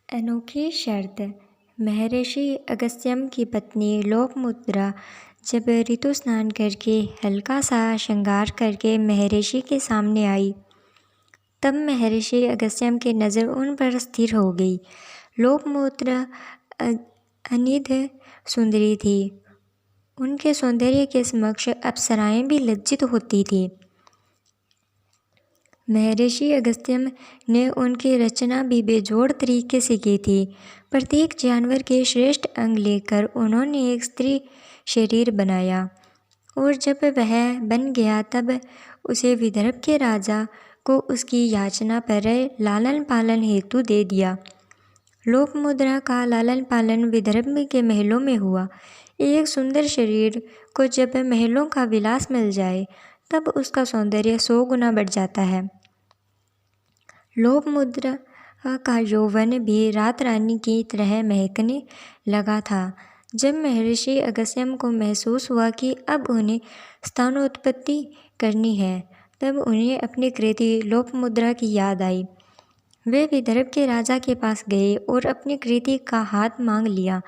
अनोखी शर्त। महर्षि अगस्त्यम की पत्नी लोपामुद्रा जब ऋतु स्नान करके हल्का सा श्रृंगार करके महर्षि के सामने आई, तब महर्षि अगस्त्यम की नज़र उन पर स्थिर हो गई। लोपामुद्रा अनिध सुंदरी थी। उनके सौंदर्य के समक्ष अप्सराएं भी लज्जित होती थी। महर्षि अगस्त्यम ने उनकी रचना भी बेजोड़ तरीके से की थी। प्रत्येक जानवर के श्रेष्ठ अंग लेकर उन्होंने एक स्त्री शरीर बनाया, और जब वह बन गया तब उसे विदर्भ के राजा को उसकी याचना पर लालन पालन हेतु दे दिया। लोपामुद्रा का लालन पालन विदर्भ के महलों में हुआ। एक सुंदर शरीर को जब महलों का विलास मिल जाए तब उसका सौंदर्य 100 गुना बढ़ जाता है। लोपामुद्रा का यौवन भी रात रानी की तरह महकने लगा था। जब महर्षि अगस्त्यम को महसूस हुआ कि अब उन्हें स्थानोत्पत्ति करनी है, तब उन्हें अपनी कृति लोपामुद्रा की याद आई। वे विदर्भ के राजा के पास गए और अपनी कृति का हाथ मांग लिया।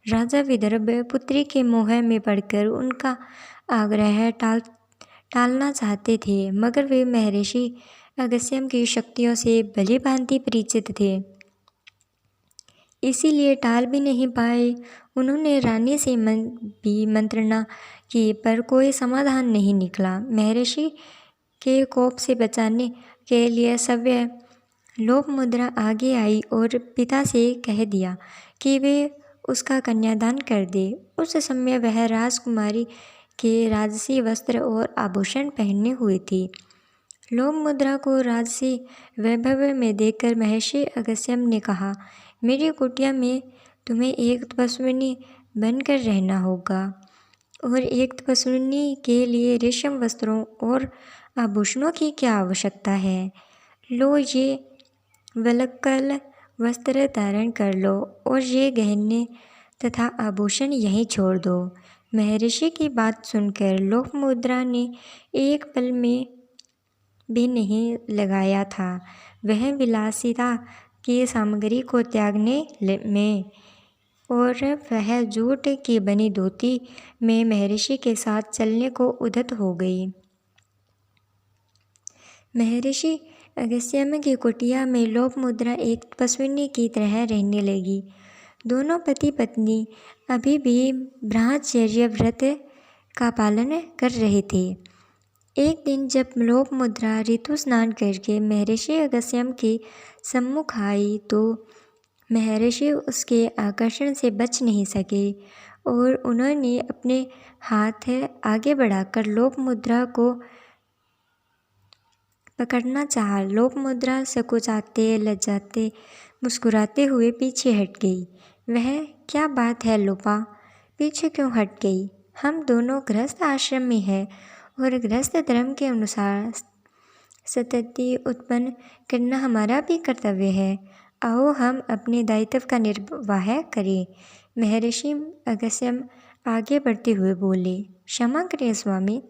राजा विदर्भ पुत्री के मोह में पड़कर उनका आग्रह टालना चाहते थे, मगर वे महर्षि अगस्त्यम की शक्तियों से भली भांति परिचित थे, इसीलिए टाल भी नहीं पाए। उन्होंने रानी से भी मंत्रणा की, पर कोई समाधान नहीं निकला। महर्षि के कोप से बचाने के लिए सव्य लोपामुद्रा आगे आई और पिता से कह दिया कि वे उसका कन्यादान कर दे। उस समय वह राजकुमारी के राजसी वस्त्र और आभूषण पहने हुए थी। लोपामुद्रा को राजसी वैभव में देखकर महर्षि अगस्त्यम ने कहा, मेरी कुटिया में तुम्हें एक तपस्विनी बनकर रहना होगा, और एक तपस्विनी के लिए रेशम वस्त्रों और आभूषणों की क्या आवश्यकता है। लो, ये वल्कल वस्त्र धारण कर लो और ये गहने तथा आभूषण यहीं छोड़ दो। महर्षि की बात सुनकर लोपामुद्रा ने एक पल में भी नहीं लगाया था। वह विलासिता की सामग्री को त्यागने में और वह जूट की बनी धोती में महर्षि के साथ चलने को उद्यत हो गई। महर्षि अगस्त्यम की कुटिया में लोपामुद्रा एक तपस्विनी की तरह रहने लगी। दोनों पति पत्नी अभी भी ब्रह्मचर्य व्रत का पालन कर रहे थे। एक दिन जब लोपामुद्रा ऋतु स्नान करके महर्षि अगस्त्यम के सम्मुख आई, तो महर्षि उसके आकर्षण से बच नहीं सके और उन्होंने अपने हाथ आगे बढ़ाकर लोपामुद्रा को पकड़ना चाहा। लोपामुद्रा सकुचाते लज्जाते मुस्कुराते हुए पीछे हट गई। वह, क्या बात है लोपा, पीछे क्यों हट गई? हम दोनों गृहस्थ आश्रम में हैं और गृहस्थ धर्म के अनुसार संतति उत्पन्न करना हमारा भी कर्तव्य है। आओ हम अपने दायित्व का निर्वाह करें। महर्षि अगस्त्यम आगे बढ़ते हुए बोले, क्षमा करें स्वामी,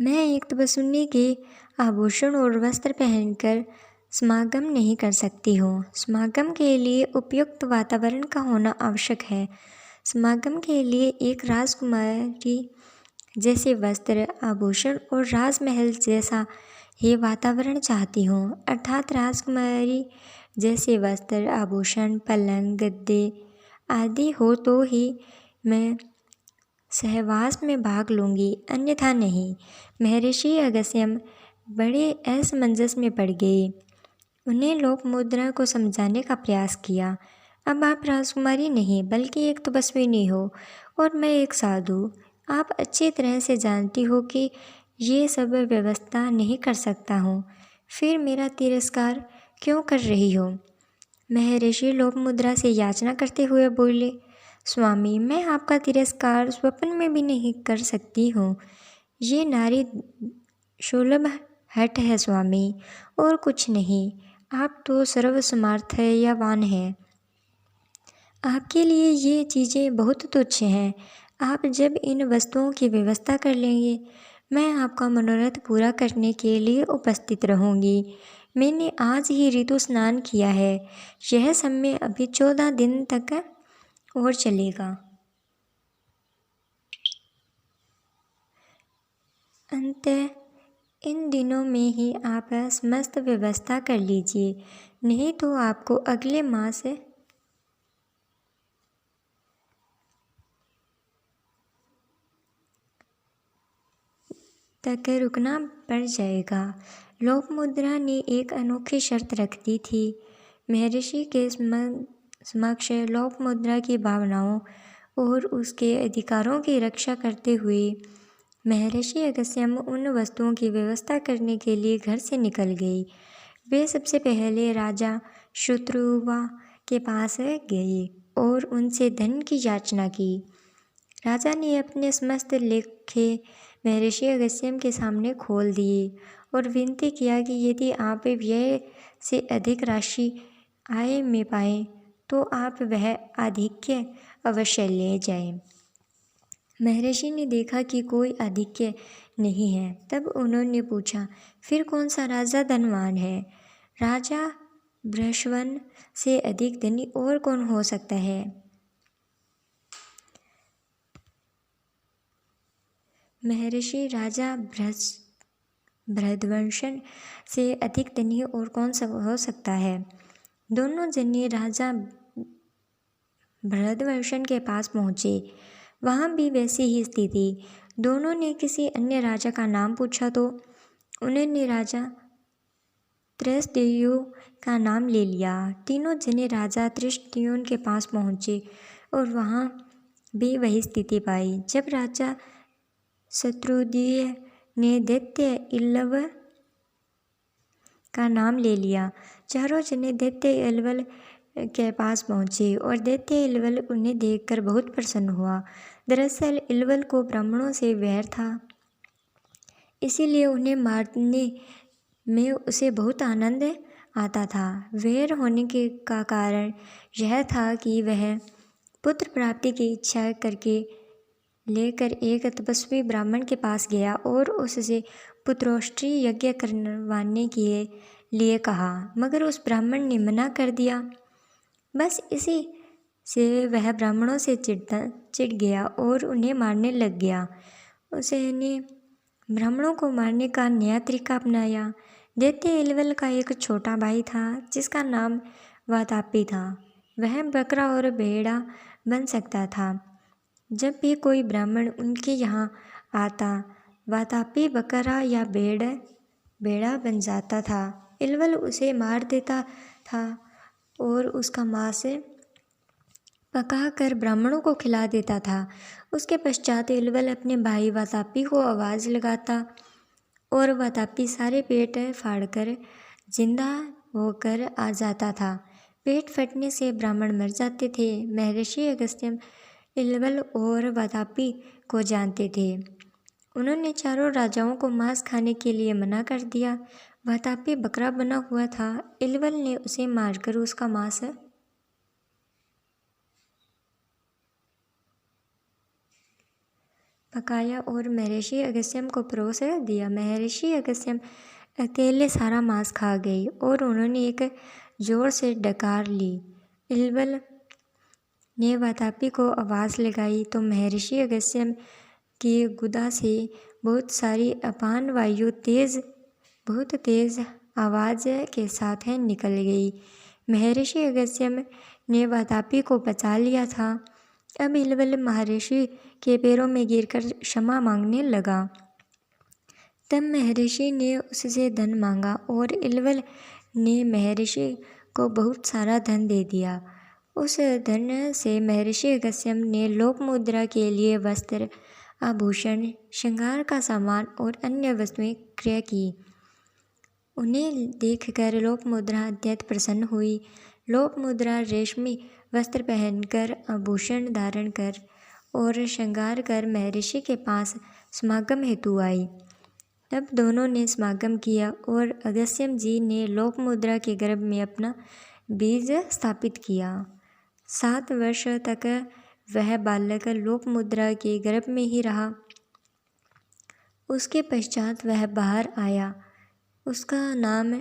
मैं एक तपस्विनी के आभूषण और वस्त्र पहनकर समागम नहीं कर सकती हूँ। समागम के लिए उपयुक्त वातावरण का होना आवश्यक है। समागम के लिए एक राजकुमारी जैसे वस्त्र, आभूषण और राजमहल जैसा ही वातावरण चाहती हूँ। अर्थात राजकुमारी जैसे वस्त्र, आभूषण, पलंग, गद्दे आदि हो तो ही मैं सहवास में भाग लूँगी, अन्यथा नहीं। महर्षि अगस्त्यम बड़े असमंजस में पड़ गए। उन्हें लोपामुद्रा को समझाने का प्रयास किया, अब आप राजकुमारी नहीं बल्कि एक तपस्विनी हो और मैं एक साधु। आप अच्छी तरह से जानती हो कि ये सब व्यवस्था नहीं कर सकता हूँ, फिर मेरा तिरस्कार क्यों कर रही हो? महर्षि लोपामुद्रा से याचना करते हुए बोले, स्वामी, मैं आपका तिरस्कार स्वप्न में भी नहीं कर सकती हूँ। ये नारी सुलभ हठ है स्वामी, और कुछ नहीं। आप तो सर्वसमर्थवान हैं। आपके लिए ये चीज़ें बहुत तुच्छ हैं। आप जब इन वस्तुओं की व्यवस्था कर लेंगे, मैं आपका मनोरथ पूरा करने के लिए उपस्थित रहूँगी। मैंने आज ही ऋतु स्नान किया है। यह समय अभी 14 दिन तक और चलेगा। अतः इन दिनों में ही आप समस्त व्यवस्था कर लीजिए, नहीं तो आपको अगले मास तक रुकना पड़ जाएगा। लोपामुद्रा ने एक अनोखी शर्त रख दी थी। महर्षि के समक्ष लोपामुद्रा की भावनाओं और उसके अधिकारों की रक्षा करते हुए महर्षि अगस्त्यम उन वस्तुओं की व्यवस्था करने के लिए घर से निकल गई। वे सबसे पहले राजा शुत्रवा के पास गए और उनसे धन की याचना की। राजा ने अपने समस्त लेखे महर्षि अगस्त्यम के सामने खोल दिए और विनती किया कि यदि आप व्यय से अधिक राशि आय में पाएं तो आप वह आधिक्य अवश्य ले जाएं। महर्षि ने देखा कि कोई आधिक्य नहीं है। तब उन्होंने पूछा, फिर कौन सा राजा धनवान है? राजा बृहस्पति से अधिक धनी और कौन हो सकता है? महर्षि, राजा बृहद्वंशन से अधिक धनी और कौन सा हो सकता है? दोनों जने राजा बृहद्वंशन के पास पहुँचे। वहाँ भी वैसी ही स्थिति। दोनों ने किसी अन्य राजा का नाम पूछा तो उन्होंने राजा त्रैस्तेय का नाम ले लिया। तीनों जने राजा त्रैस्तेय के पास पहुँचे और वहाँ भी वही स्थिति पाई। जब राजा शत्रुंजय ने दैत्य इल्लव का नाम ले लिया, चारों जने दैत्य इल्वल के पास पहुँचे और दैत्य इल्वल उन्हें देखकर बहुत प्रसन्न हुआ। दरअसल इल्वल को ब्राह्मणों से वैर था, इसीलिए उन्हें मारने में उसे बहुत आनंद आता था। वैर होने का कारण यह था कि वह पुत्र प्राप्ति की इच्छा करके लेकर एक तपस्वी ब्राह्मण के पास गया और उससे पुत्रोष्ठी यज्ञ करवाने के लिए कहा, मगर उस ब्राह्मण ने मना कर दिया। बस इसी से वह ब्राह्मणों से चिढ़ गया और उन्हें मारने लग गया। उसने ब्राह्मणों को मारने का नया तरीका अपनाया। दैत्य इल्वल का एक छोटा भाई था जिसका नाम वातापी था। वह बकरा और भेड़ा बन सकता था। जब भी कोई ब्राह्मण उनके यहाँ आता, वातापी बकरा या भेड़ा बन जाता था। इल्वल उसे मार देता था और उसका मांस पका कर ब्राह्मणों को खिला देता था। उसके पश्चात इल्वल अपने भाई वातापी को आवाज़ लगाता और वातापी सारे पेट फाड़कर जिंदा होकर आ जाता था। पेट फटने से ब्राह्मण मर जाते थे। महर्षि अगस्त्यम इल्वल और वातापी को जानते थे। उन्होंने चारों राजाओं को मांस खाने के लिए मना कर दिया। वातापी बकरा बना हुआ था। इल्वल ने उसे मारकर उसका मांस पकाया और महर्षि अगस्त्यम को परोस दिया। महर्षि अगस्त्यम अकेले सारा मांस खा गए और उन्होंने एक जोर से डकार ली। इल्वल ने वातापी को आवाज़ लगाई तो महर्षि अगस्त्यम की गुदा से बहुत सारी अपान वायु बहुत तेज़ आवाज़ के साथ निकल गई। महर्षि अगस्त्यम ने वातापी को बचा लिया था। अब इल्वल महर्षि के पैरों में गिरकर क्षमा मांगने लगा। तब महर्षि ने उससे धन मांगा और इल्वल ने महर्षि को बहुत सारा धन दे दिया। उस धन से महर्षि अगस्त्यम ने लोपामुद्रा के लिए वस्त्र, आभूषण, श्रृंगार का सामान और अन्य वस्तुएं क्रय की। उन्हें देखकर लोपामुद्रा अत्यंत प्रसन्न हुई। लोपामुद्रा रेशमी वस्त्र पहनकर, आभूषण धारण कर और श्रृंगार कर महर्षि के पास समागम हेतु आई। तब दोनों ने समागम किया और अगस्त्यम जी ने लोपामुद्रा के गर्भ में अपना बीज स्थापित किया। 7 वर्ष तक वह बालक लोपामुद्रा के गर्भ में ही रहा। उसके पश्चात वह बाहर आया। उसका नाम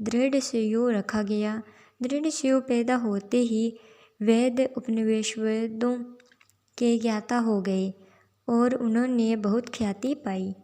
दृढ़ स्यो रखा गया। दृढ़ स्यो पैदा होते ही वेद उपनिवेशवेदों के ज्ञाता हो गए और उन्होंने बहुत ख्याति पाई।